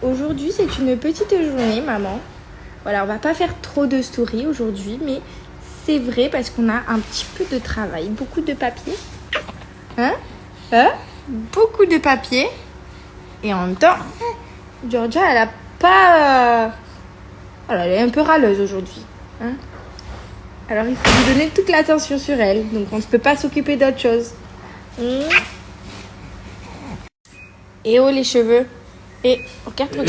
Aujourd'hui c'est une petite journée maman. Voilà, on va pas faire trop de stories aujourd'hui, mais c'est vrai parce qu'on a un petit peu de travail, beaucoup de papier. Hein? Beaucoup de papier. Et en même temps, Georgia elle a pas... Voilà, elle est un peu râleuse aujourd'hui. Hein? Alors il faut lui donner toute l'attention sur elle, donc on ne peut pas s'occuper d'autre chose. Et oh les cheveux. Et regarde moi.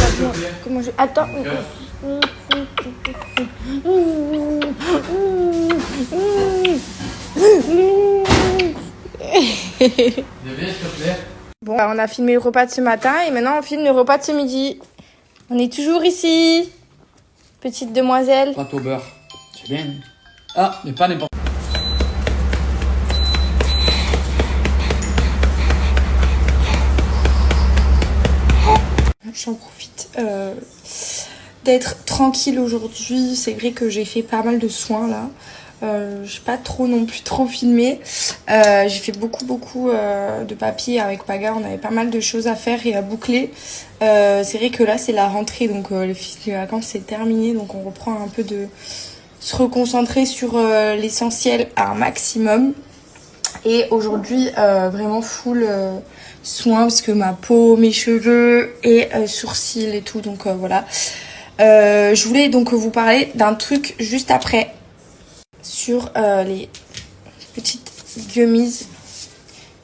Comment je... Attends. Bon, on a filmé le repas de ce matin et maintenant on filme le repas de ce midi. On est toujours ici, petite demoiselle. Pâte au beurre, c'est bien. Ah, mais pas n'importe. J'en profite d'être tranquille aujourd'hui. C'est vrai que j'ai fait pas mal de soins là. J'ai pas trop non plus trop filmé. J'ai fait beaucoup de papier avec Paga. On avait pas mal de choses à faire et à boucler. C'est vrai que là c'est la rentrée, donc les vacances c'est terminé, donc on reprend un peu de se reconcentrer sur l'essentiel à un maximum. Et aujourd'hui vraiment full soin parce que ma peau, mes cheveux et sourcils et tout, donc voilà. Je voulais donc vous parler d'un truc juste après sur les petites gummies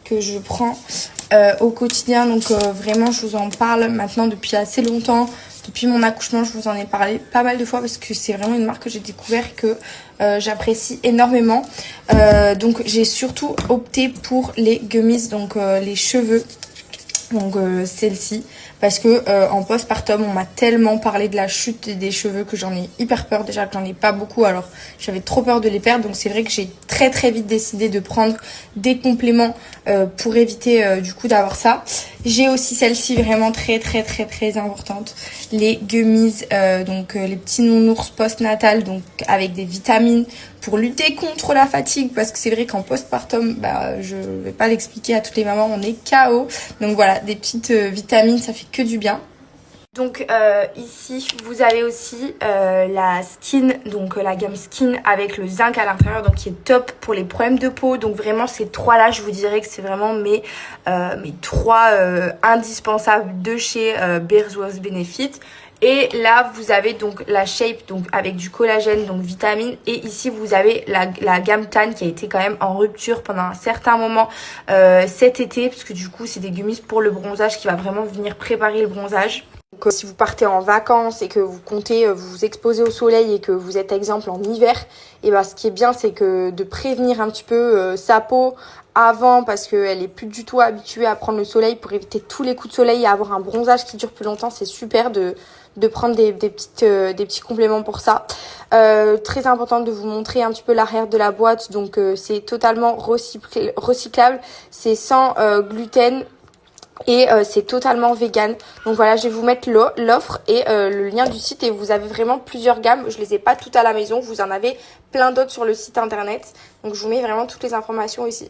que je prends au quotidien. Donc vraiment je vous en parle maintenant depuis assez longtemps. Depuis mon accouchement je vous en ai parlé pas mal de fois parce que c'est vraiment une marque que j'ai découvert que j'apprécie énormément. Donc j'ai surtout opté pour les gummies, donc les cheveux. Donc celle-ci, parce que en postpartum on m'a tellement parlé de la chute des cheveux que j'en ai hyper peur. Déjà que j'en ai pas beaucoup, alors j'avais trop peur de les perdre. Donc c'est vrai que j'ai très vite décidé de prendre des compléments pour éviter du coup d'avoir ça. J'ai aussi celle-ci vraiment très importante, les gummies, donc les petits nounours post-natal, donc avec des vitamines pour lutter contre la fatigue, parce que c'est vrai qu'en postpartum, je vais pas l'expliquer à toutes les mamans, on est KO. Donc voilà, des petites vitamines, ça fait que du bien. Donc ici vous avez aussi la skin, donc la gamme skin avec le zinc à l'intérieur, donc qui est top pour les problèmes de peau. Donc vraiment ces trois là je vous dirais que c'est vraiment mes trois indispensables de chez Beeswax Benefit. Et là vous avez donc la shape, donc avec du collagène, donc vitamine. Et ici vous avez la gamme tan qui a été quand même en rupture pendant un certain moment cet été, parce que du coup c'est des gummies pour le bronzage qui va vraiment venir préparer le bronzage. Donc, si vous partez en vacances et que vous comptez vous exposer au soleil et que vous êtes exemple en hiver, et ce qui est bien c'est que de prévenir un petit peu sa peau avant, parce qu'elle est plus du tout habituée à prendre le soleil, pour éviter tous les coups de soleil et avoir un bronzage qui dure plus longtemps. C'est super de prendre des petits compléments pour ça. Très important de vous montrer un petit peu l'arrière de la boîte. Donc c'est totalement recyclable, c'est sans gluten. Et c'est totalement vegan. Donc voilà, je vais vous mettre l'offre et le lien du site. Et vous avez vraiment plusieurs gammes. Je les ai pas toutes à la maison. Vous en avez plein d'autres sur le site internet. Donc je vous mets vraiment toutes les informations ici.